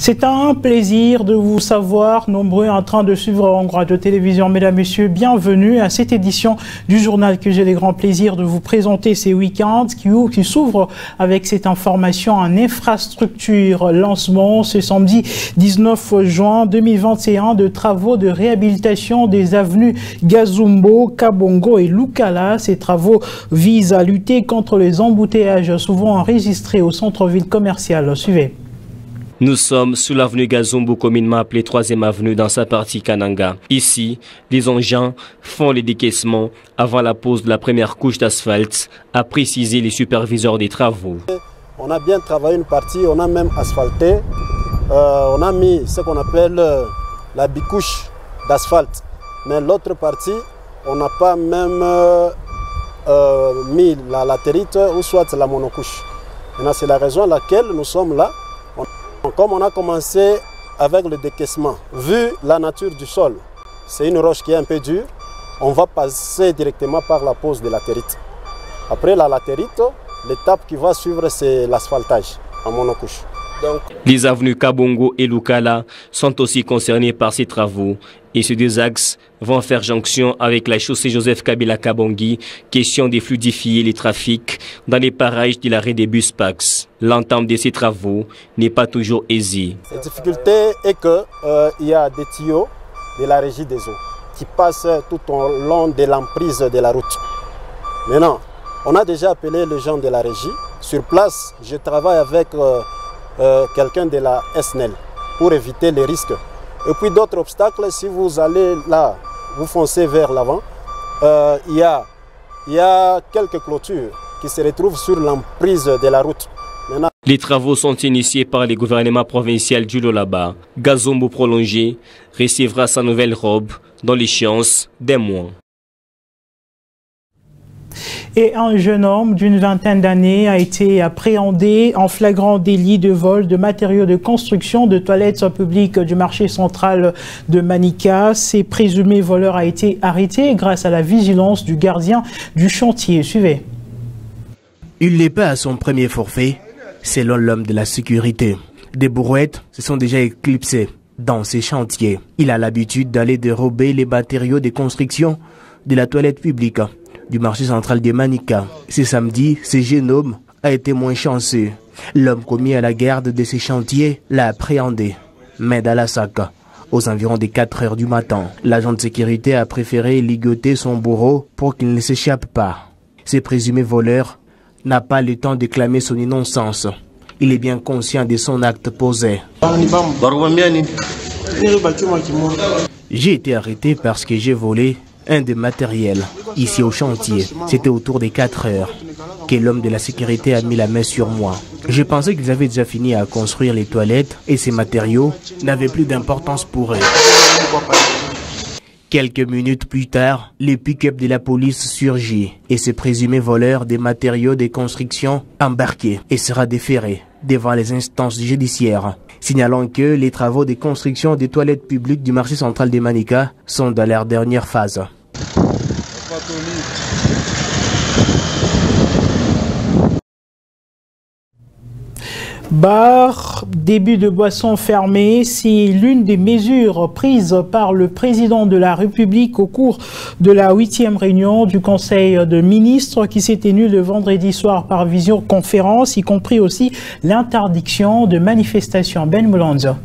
C'est un plaisir de vous savoir nombreux en train de suivre en radio télévision. Mesdames, Messieurs, bienvenue à cette édition du journal que j'ai le grand plaisir de vous présenter ces week-ends qui s'ouvre avec cette information en infrastructure. Lancement ce samedi 19 juin 2021 de travaux de réhabilitation des avenues Gazumbo, Kabongo et Lukala. Ces travaux visent à lutter contre les embouteillages souvent enregistrés au centre-ville commercial. Suivez. Nous sommes sous l'avenue Gazumbo, communément appelée 3e avenue dans sa partie Kananga. Ici, les engins font les décaissements avant la pose de la première couche d'asphalte, a précisé les superviseurs des travaux. On a bien travaillé une partie, on a même asphalté. On a mis ce qu'on appelle la bicouche d'asphalte. Mais l'autre partie, on n'a pas même mis la latérite ou soit la monocouche. C'est la raison à laquelle nous sommes là. Comme on a commencé avec le décaissement, vu la nature du sol, c'est une roche qui est un peu dure, on va passer directement par la pose de la latérite. Après la latérite, l'étape qui va suivre, c'est l'asphaltage en monocouche. Les avenues Kabongo et Lukala sont aussi concernées par ces travaux et ces deux axes vont faire jonction avec la chaussée Joseph Kabila Kabongi, question de fluidifier les trafics dans les parages de l'arrêt des bus Pax. L'entame de ces travaux n'est pas toujours aisée. La difficulté est qu'il y a des tuyaux de la régie des eaux qui passent tout au long de l'emprise de la route. Maintenant, on a déjà appelé les gens de la régie. Sur place, je travaille avec quelqu'un de la SNEL pour éviter les risques. Et puis d'autres obstacles, si vous allez là, vous foncez vers l'avant, il y a quelques clôtures qui se retrouvent sur l'emprise de la route. Maintenant, les travaux sont initiés par les gouvernements provinciaux du Lolaba. Gazumbo prolongé recevra sa nouvelle robe dans l'échéance d'un mois. Et un jeune homme d'une vingtaine d'années a été appréhendé en flagrant délit de vol de matériaux de construction de toilettes publiques du marché central de Manika. Ce présumé voleur a été arrêté grâce à la vigilance du gardien du chantier. Suivez. Il n'est pas à son premier forfait, selon l'homme de la sécurité. Des brouettes se sont déjà éclipsées dans ces chantiers. Il a l'habitude d'aller dérober les matériaux de construction de la toilette publique du marché central de Manika. Ce samedi, ce jeune homme a été moins chanceux. L'homme commis à la garde de ces chantiers l'a appréhendé, main dans la sac. Aux environs des 4 heures du matin, l'agent de sécurité a préféré ligoter son bourreau pour qu'il ne s'échappe pas. Ce présumé voleur n'a pas le temps de clamer son innocence. Il est bien conscient de son acte posé. J'ai été arrêté parce que j'ai volé un des matériels ici au chantier. C'était autour des 4 heures que l'homme de la sécurité a mis la main sur moi. Je pensais qu'ils avaient déjà fini à construire les toilettes et ces matériaux n'avaient plus d'importance pour eux. Quelques minutes plus tard, le pick-up de la police surgit et ce présumé voleur des matériaux de construction embarqué et sera déféré devant les instances judiciaires. Signalant que les travaux de construction des toilettes publiques du marché central de Manika sont dans leur dernière phase. Bar, début de boissons fermées, c'est l'une des mesures prises par le président de la République au cours de la 8e réunion du Conseil de ministres qui s'est tenue le vendredi soir par visioconférence, y compris aussi l'interdiction de manifestations. Ben Moulanza.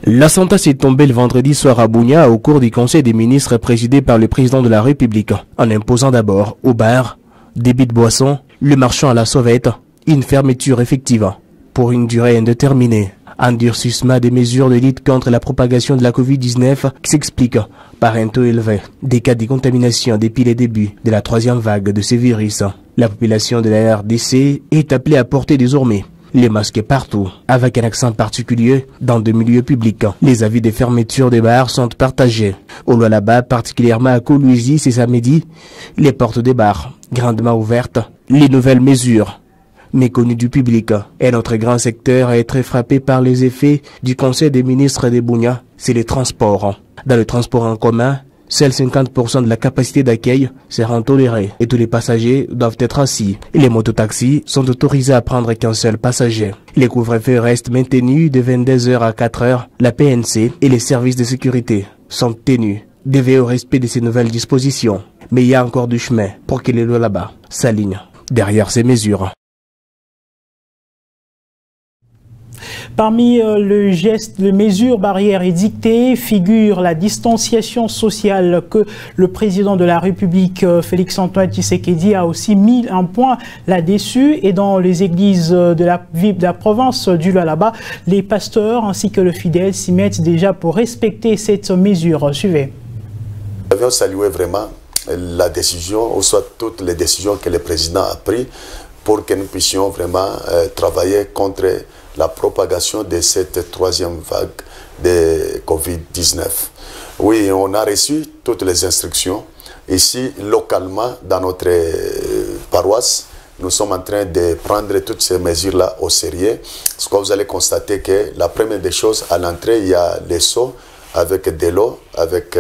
La sentence est tombée le vendredi soir à Bunia au cours du Conseil des ministres présidé par le président de la République, en imposant d'abord au bar, débit de boissons, le marchand à la sauvette, une fermeture effective pour une durée indéterminée. Un durcissement des mesures de lutte contre la propagation de la Covid-19 qui s'explique par un taux élevé des cas de contamination depuis les débuts de la 3e vague de ce virus. La population de la RDC est appelée à porter désormais les masques partout, avec un accent particulier dans des milieux publics. Les avis de fermeture des bars sont partagés. Au Lualaba, particulièrement à Kolwezi, ce samedi, les portes des bars grandement ouvertes. Les nouvelles mesures méconnues du public. Et notre grand secteur a été frappé par les effets du Conseil des ministres de Bunia, c'est les transports. Dans le transport en commun, Seuls 50% de la capacité d'accueil sera tolérée et tous les passagers doivent être assis. Les mototaxis sont autorisés à prendre qu'un seul passager. Les couvre-feux restent maintenus de 22h à 4h. La PNC et les services de sécurité sont tenus de veiller au respect de ces nouvelles dispositions. Mais il y a encore du chemin pour que les lois là-bas s'alignent derrière ces mesures. Parmi les mesures barrières édictées figure la distanciation sociale que le président de la République, Félix-Antoine Tshisekedi, a aussi mis un point là-dessus. Et dans les églises de la province du Lualaba, les pasteurs ainsi que le fidèle s'y mettent déjà pour respecter cette mesure. Suivez. Nous avions salué vraiment la décision, ou soit toutes les décisions que le président a prises pour que nous puissions vraiment travailler contre la propagation de cette troisième vague de Covid-19. Oui, on a reçu toutes les instructions. Ici, localement, dans notre paroisse, nous sommes en train de prendre toutes ces mesures-là au sérieux. Parce que vous allez constater que la première des choses, à l'entrée, il y a les seaux avec de l'eau, avec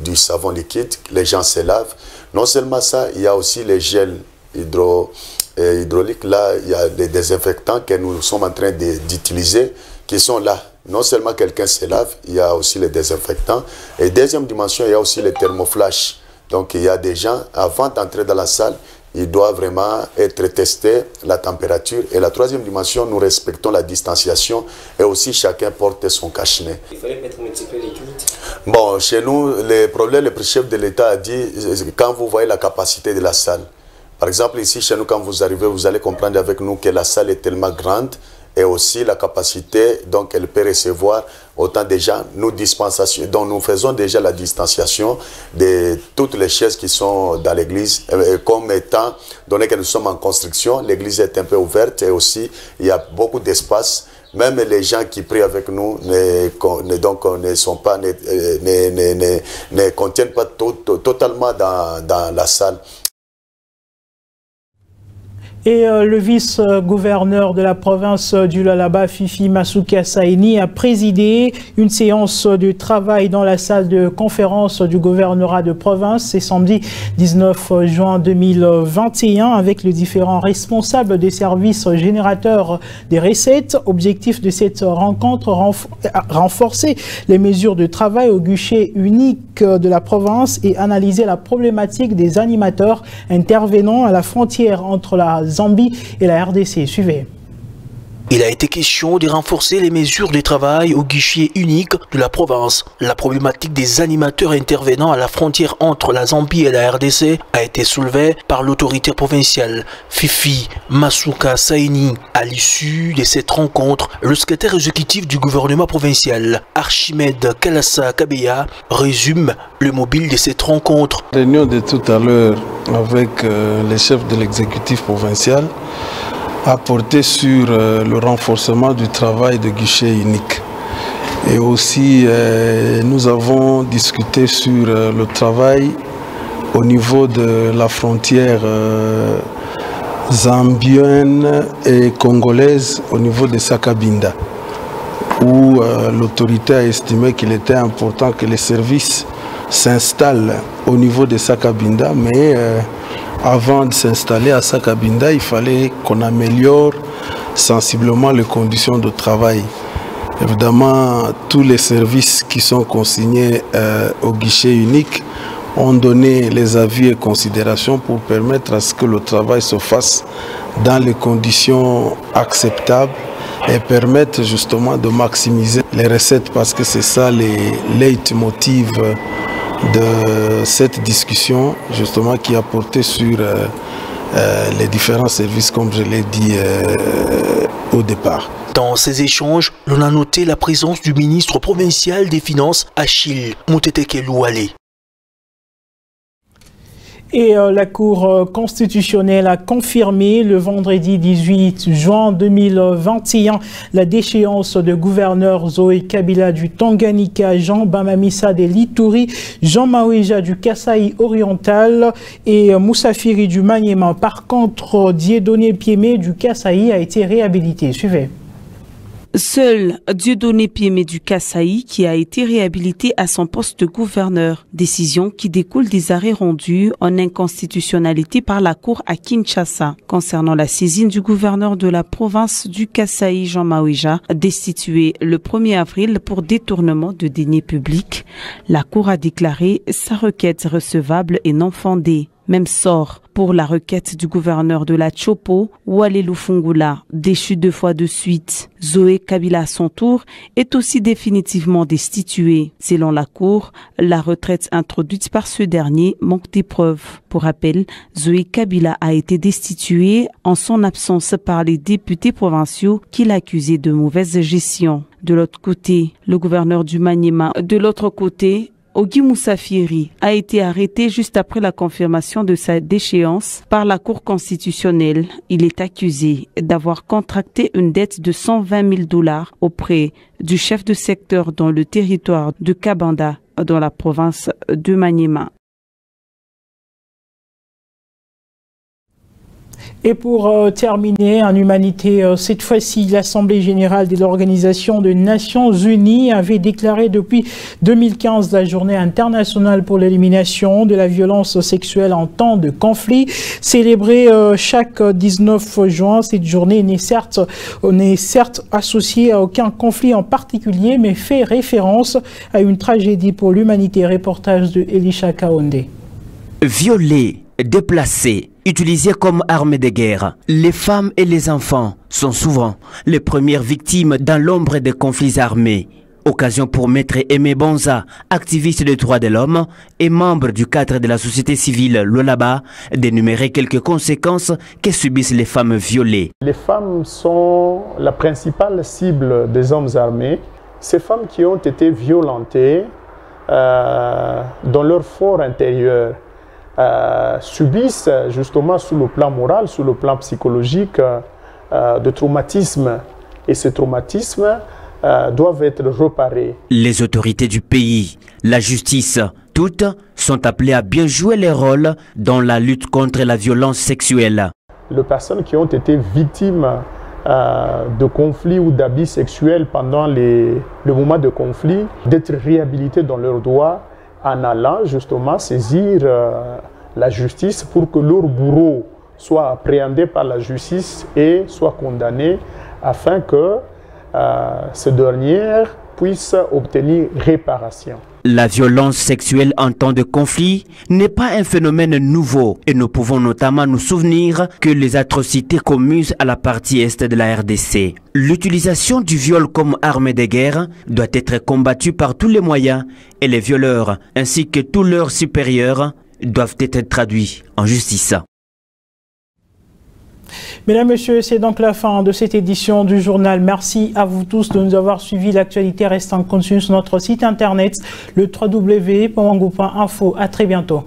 du savon liquide. Les gens se lavent. Non seulement ça, il y a aussi les gels hydrauliques. Là, il y a des désinfectants que nous sommes en train d'utiliser, qui sont là. Non seulement quelqu'un se lave, il y a aussi les désinfectants. Et deuxième dimension, il y a aussi les thermoflash. Donc, il y a des gens, avant d'entrer dans la salle, ils doivent vraiment être testés, la température. Et la troisième dimension, nous respectons la distanciation et aussi chacun porte son cache-nez. Il fallait mettre un petit peu les cultes. Bon, chez nous, le chef de l'État a dit, quand vous voyez la capacité de la salle, par exemple, ici, chez nous, quand vous arrivez, vous allez comprendre avec nous que la salle est tellement grande et aussi la capacité, donc elle peut recevoir autant de gens, donc nous faisons déjà la distanciation de toutes les chaises qui sont dans l'église, comme étant, donné que nous sommes en construction, l'église est un peu ouverte et aussi il y a beaucoup d'espace. Même les gens qui prient avec nous ne contiennent pas totalement dans la salle. Et le vice-gouverneur de la province du Lualaba, Fifi Masuka Saini, a présidé une séance de travail dans la salle de conférence du gouvernorat de province. C'est samedi 19 juin 2021 avec les différents responsables des services générateurs des recettes. Objectif de cette rencontre, renforcer les mesures de travail au guichet unique de la province et analyser la problématique des animateurs intervenant à la frontière entre la Zambie et la RDC. Suivez. Il a été question de renforcer les mesures de travail au guichet unique de la province. La problématique des animateurs intervenant à la frontière entre la Zambie et la RDC a été soulevée par l'autorité provinciale Fifi Masuka Saini. À l'issue de cette rencontre, le secrétaire exécutif du gouvernement provincial, Archimède Kalassa Kabeya, résume le mobile de cette rencontre. Réunion de tout à l'heure avec les chefs de l'exécutif provincial a porté sur le renforcement du travail de guichet unique. Et aussi, nous avons discuté sur le travail au niveau de la frontière zambienne et congolaise au niveau de Sakabinda, où l'autorité a estimé qu'il était important que les services s'installent au niveau de Sakabinda, mais avant de s'installer à Sakabinda, il fallait qu'on améliore sensiblement les conditions de travail. Évidemment, tous les services qui sont consignés au guichet unique ont donné les avis et considérations pour permettre à ce que le travail se fasse dans les conditions acceptables et permettre justement de maximiser les recettes, parce que c'est ça les leitmotivs de cette discussion, justement, qui a porté sur les différents services, comme je l'ai dit au départ. Dans ces échanges, l'on a noté la présence du ministre provincial des Finances, Achille Mouteteke Loualé. Et la Cour constitutionnelle a confirmé le vendredi 18 juin 2021 la déchéance de gouverneur Zoé Kabila du Tanganyika, Jean Bamamisa de l'Ituri, Jean Maouija du Kasaï oriental et Moussafiri du Maniema. Par contre, Dieudonné Piémé du Kasaï a été réhabilité. Suivez. Seul Dieudonné Piémé du Kasaï qui a été réhabilité à son poste de gouverneur. Décision qui découle des arrêts rendus en inconstitutionnalité par la Cour à Kinshasa concernant la saisine du gouverneur de la province du Kasaï, Jean Maouija, destitué le 1er avril pour détournement de deniers publics. La Cour a déclaré sa requête recevable et non fondée. Même sort pour la requête du gouverneur de la Chopo, Wale Lufungula, déchu 2 fois de suite. Zoé Kabila, à son tour, est aussi définitivement destituée. Selon la Cour, la retraite introduite par ce dernier manque des preuves. Pour rappel, Zoé Kabila a été destituée en son absence par les députés provinciaux qui l'accusaient de mauvaise gestion. De l'autre côté, le gouverneur du Maniema, Ogi Moussafiri a été arrêté juste après la confirmation de sa déchéance par la Cour constitutionnelle. Il est accusé d'avoir contracté une dette de $120 000 auprès du chef de secteur dans le territoire de Kabanda, dans la province de Maniema. Et pour terminer, en humanité, cette fois-ci, l'Assemblée générale de l'Organisation des Nations Unies avait déclaré depuis 2015 la journée internationale pour l'élimination de la violence sexuelle en temps de conflit. Célébrée chaque 19 juin, cette journée n'est certes associée à aucun conflit en particulier, mais fait référence à une tragédie pour l'humanité. Reportage de Elisha Kaonde. Violés, déplacés, utilisés comme armes de guerre, les femmes et les enfants sont souvent les premières victimes dans l'ombre des conflits armés. Occasion pour Maître Aimé Bonza, activiste des droits de l'homme et membre du cadre de la société civile Lolaba, d'énumérer quelques conséquences que subissent les femmes violées. Les femmes sont la principale cible des hommes armés. Ces femmes qui ont été violentées dans leur fort intérieur, subissent justement sur le plan moral, sur le plan psychologique, de traumatismes. Et ces traumatismes doivent être réparés. Les autorités du pays, la justice, toutes sont appelées à bien jouer les rôles dans la lutte contre la violence sexuelle. Les personnes qui ont été victimes de conflits ou d'abus sexuels pendant le moment de conflit, d'être réhabilitées dans leurs droits, en allant justement saisir la justice pour que leur bourreau soit appréhendé par la justice et soit condamné afin que ces dernières puissent obtenir réparation. La violence sexuelle en temps de conflit n'est pas un phénomène nouveau et nous pouvons notamment nous souvenir que les atrocités commises à la partie est de la RDC. L'utilisation du viol comme arme de guerre doit être combattue par tous les moyens et les violeurs ainsi que tous leurs supérieurs doivent être traduits en justice. Mesdames, Messieurs, c'est donc la fin de cette édition du journal. Merci à vous tous de nous avoir suivis. L'actualité reste en continu sur notre site internet, le www.wangu.info. À très bientôt.